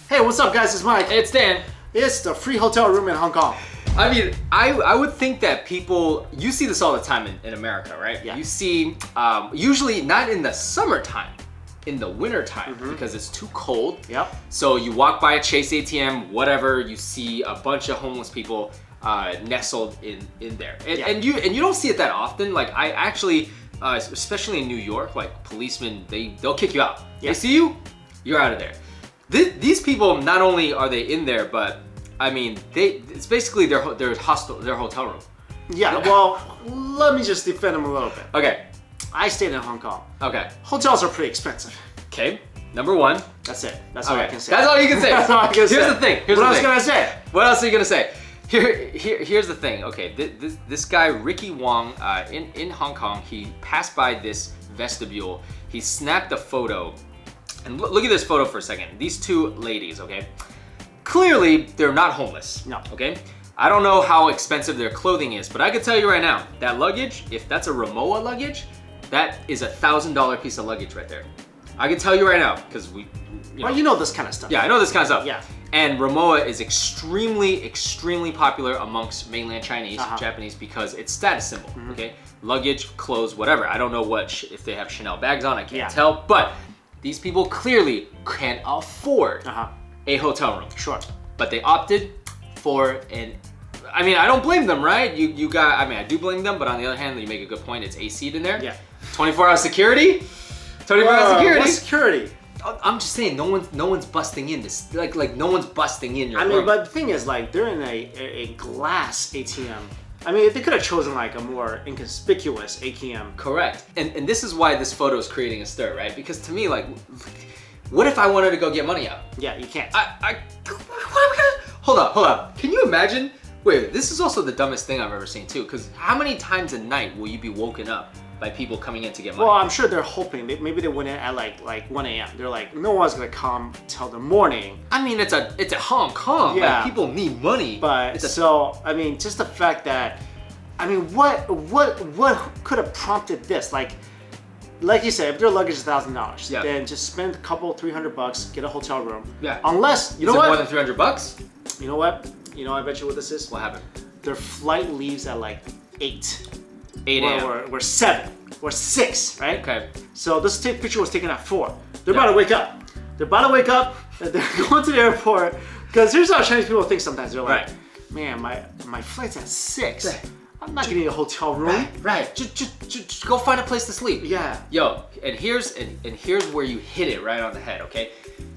Hey, what's up guys, it's Mike. It's Dan. It's the free hotel room in Hong Kong. I mean, I would think that people, you see this all the time in America, right? Yeah. You see, usually not in the summertime, in the wintertime, because it's too cold. Yep. So you walk by a Chase ATM, whatever, you see a bunch of homeless people nestled in there. And you don't see it that often. Like I actually, especially in New York, like policemen, they'll kick you out. Yeah. They see you, you're out of there. These people, not only are they in there, but I mean, it's basically their hotel room. Yeah, well, let me just defend them a little bit. Okay. I stayed in Hong Kong. Okay. Hotels are pretty expensive. Okay. Number one. That's it. That's all I can say. That's all you can say. That's all I can say. Here's the thing. What else can I say? What else are you gonna say? Here's the thing. Okay, this guy Ricky Wong in Hong Kong, he passed by this vestibule. He snapped a photo, and look at this photo for a second. These two ladies, okay, clearly they're not homeless. No. Okay, I don't know how expensive their clothing is, but I can tell you right now, that luggage, if that's a Rimowa luggage, that is $1,000 piece of luggage right there. I can tell you right now because Well, you know this kind of stuff. Yeah, I know this kind of stuff. Yeah. And Rimowa is extremely popular amongst mainland Chinese, Japanese, because it's status symbol, okay? Luggage, clothes, whatever. I don't know if they have Chanel bags on, I can't tell, but these people clearly can afford a hotel room. Sure. But they opted for I mean, I don't blame them, right? I do blame them, but on the other hand, you make a good point, it's AC'd in there. Yeah. 24-hour security? 24-hour security? What security? I'm just saying, no one's busting in this. Like no one's busting in your room. I mean, but the thing is, like, they're in a glass ATM. I mean, they could have chosen like a more inconspicuous ATM. Correct. And this is why this photo is creating a stir, right? Because to me, like, what if I wanted to go get money out? Yeah, you can't. Hold up. Can you imagine? Wait, this is also the dumbest thing I've ever seen too. Because how many times a night will you be woken up by people coming in to get money? Well, I'm sure they're hoping. Maybe they went in at like 1 a.m. They're like, no one's gonna come till the morning. I mean, it's a Hong Kong. Yeah. Like, people need money. But so I mean, just the fact that, I mean, what could have prompted this? Like you said, if their luggage is $1,000, then just spend a couple $300, get a hotel room. Yeah. Unless you know is it what? more than $300? You know what? You know, I bet you what this is. What happened? Their flight leaves at like 8. 8 a.m. We're 7. We're 6, right? Okay. So this picture was taken at 4. They're about to wake up. They're going to the airport. Because here's how Chinese people think sometimes. They're like, man, my flight's at 6. Right. I'm not getting a hotel room. Right. Just go find a place to sleep. Yeah. Yo, and here's where you hit it right on the head, okay?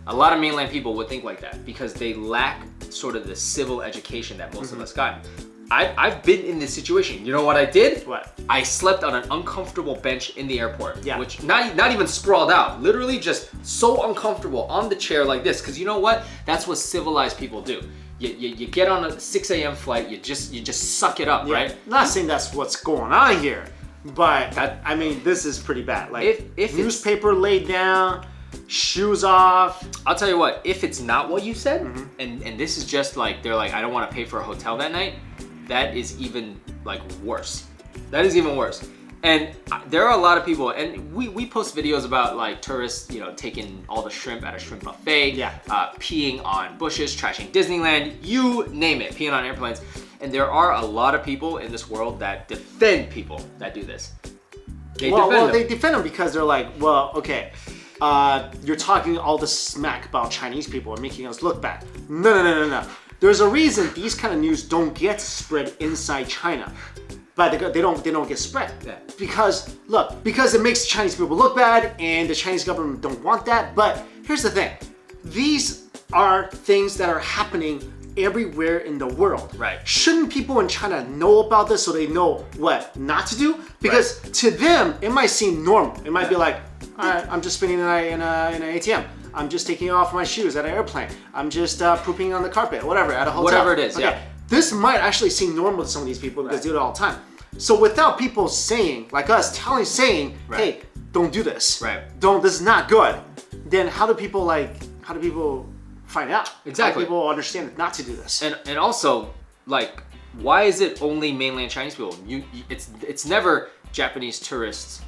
A lot of mainland people would think like that because they lack sort of the civil education that most of us got. I've been in this situation. You know what I did? What? I slept on an uncomfortable bench in the airport. Yeah. Which not even sprawled out. Literally just so uncomfortable on the chair like this. Because you know what? That's what civilized people do. You get on a 6 a.m. flight. You just suck it up, right? I'm not saying that's what's going on here, but I mean, this is pretty bad. Like if newspaper laid down, shoes off. I'll tell you what, if it's not what you said, and this is just like, they're like, I don't want to pay for a hotel that night, that is even like worse. That is even worse. And there are a lot of people, and we post videos about like tourists, you know, taking all the shrimp at a shrimp buffet, peeing on bushes, trashing Disneyland, you name it, peeing on airplanes. And there are a lot of people in this world that defend people that do this. They defend them because they're like, well, okay, you're talking all this smack about Chinese people and making us look bad. No. There's a reason these kind of news don't get spread inside China. But they don't get spread. Yeah. Because it makes Chinese people look bad and the Chinese government don't want that. But here's the thing. These are things that are happening everywhere in the world. Right. Shouldn't people in China know about this so they know what not to do? Because to them, it might seem normal. It might be like, all right, I'm just spending the night in an ATM. I'm just taking off my shoes at an airplane. I'm just pooping on the carpet, whatever, at a hotel. Whatever it is, okay. This might actually seem normal to some of these people because they do it all the time. So without people saying, like us, saying, hey, don't do this. Right. This is not good. Then how do people find out? Exactly. How do people understand not to do this? And also, like, why is it only mainland Chinese people? It's never Japanese tourists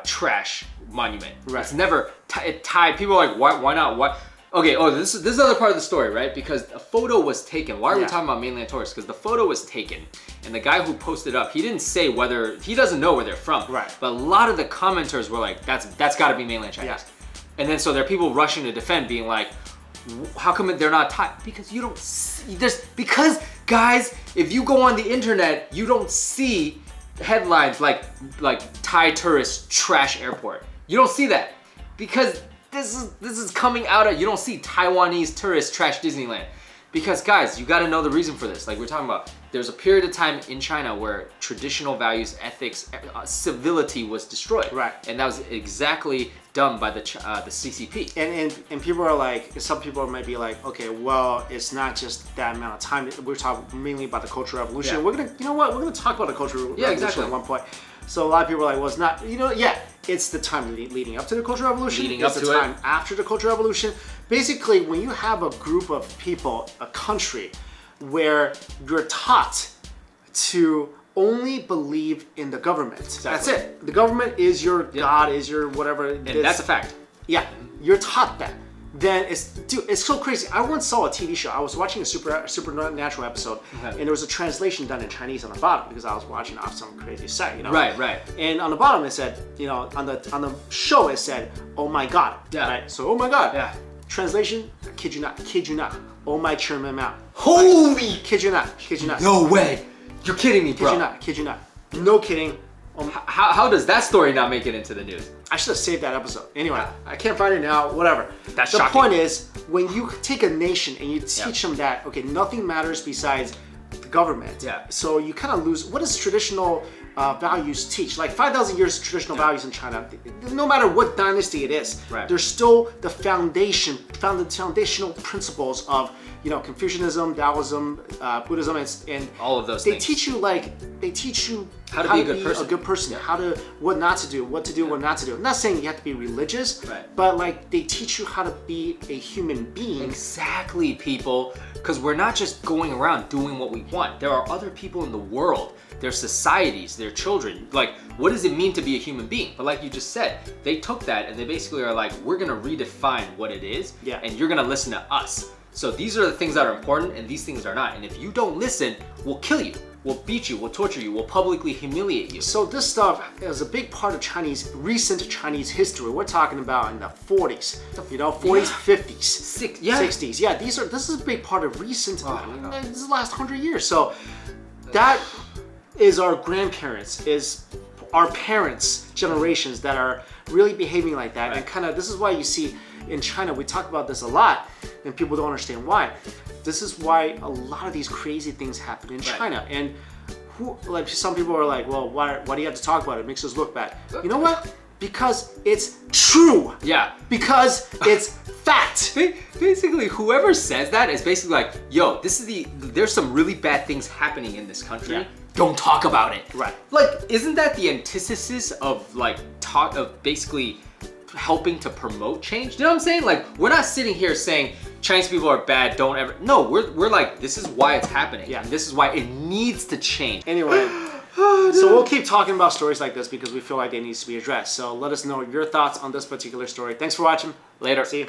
trash monument. Right. It's never tied. People are like, why not? Why? Okay, this is the other part of the story, right? Because a photo was taken. Why are we Yeah. talking about mainland tourists? Because the photo was taken, and the guy who posted up, he didn't say whether, he doesn't know where they're from. Right. But a lot of the commenters were like, that's got to be mainland Chinese. Yeah. And then so there are people rushing to defend, being like, how come they're not Thai? Because you don't see, because guys, if you go on the internet, you don't see headlines like Thai tourist trash airport. You don't see that because this is coming out of, you don't see Taiwanese tourist trash Disneyland. Because guys, you got to know the reason for this. Like we're talking about, there's a period of time in China where traditional values, ethics, civility was destroyed. Right. And that was exactly done by the CCP. And people are like, some people might be like, okay, well, it's not just that amount of time. We're talking mainly about the Cultural Revolution. Yeah. We're gonna, you know what? We're gonna talk about the Cultural Revolution exactly. at one point. So a lot of people are like, well, it's not, you know, yeah, it's the time leading up to the Cultural Revolution. Leading up it's to the time it. after the Cultural Revolution. Basically, when you have a group of people, a country, where you're taught to only believe in the government. Exactly. That's it. The government is your God, is your whatever. And that's a fact. Yeah, you're taught that. Then it's so crazy. I once saw a TV show. I was watching a supernatural episode, and there was a translation done in Chinese on the bottom because I was watching off some crazy site, you know. Right. And on the bottom it said, you know, on the show it said, "Oh my God." Yeah. Right. So, "Oh my God." Yeah. Translation: kid you not. Oh my Chairman Mao. Holy! Kid you not. No way! You're kidding me, bro. Kid you not. No kidding. How does that story not make it into the news? I should have saved that episode. Anyway, I can't find it now. Whatever. That's the shocking. point is, when you take a nation and you teach them that, okay, nothing matters besides the government. Yeah. So you kind of lose. What does traditional values teach? Like 5,000 years of traditional values in China. No matter what dynasty it is, Right. there's still the foundational principles of, you know, Confucianism, Taoism, Buddhism, and All of those they things. teach you How to be a good person. how to, what not to do, what to do, what not to do. I'm not saying you have to be religious, Right. but like they teach you how to be a human being. Exactly, people. Because we're not just going around doing what we want. There are other people in the world. There's societies, their children. Like, what does it mean to be a human being? But like you just said, they took that and they basically are like, we're gonna redefine what it is, Yeah. and you're gonna listen to us. So these are the things that are important and these things are not. And if you don't listen, we'll kill you. We'll beat you, we'll torture you, we'll publicly humiliate you. So this stuff is a big part of recent Chinese history. We're talking about in the 40s, you know, 40s, 50s, 60s. Yeah, this is a big part of recent, this is the last 100 years. So that is our grandparents, is our parents' generations that are really behaving like that. Right. And kind of, this is why you see in China, we talk about this a lot and people don't understand why. This is why a lot of these crazy things happen in China. And like some people are like, well, why do you have to talk about it? It makes us look bad. You know what? Because it's true. Yeah. Because it's fact. Basically, whoever says that is basically like, yo, there's some really bad things happening in this country. Yeah. Don't talk about it. Right. Like, isn't that the antithesis of like talk of basically helping to promote change? You know what I'm saying? Like, we're not sitting here saying Chinese people are bad, don't ever. No, we're like, this is why it's happening. Yeah. And this is why it needs to change. Anyway, so we'll keep talking about stories like this because we feel like they need to be addressed. So let us know your thoughts on this particular story. Thanks for watching. Later. See you.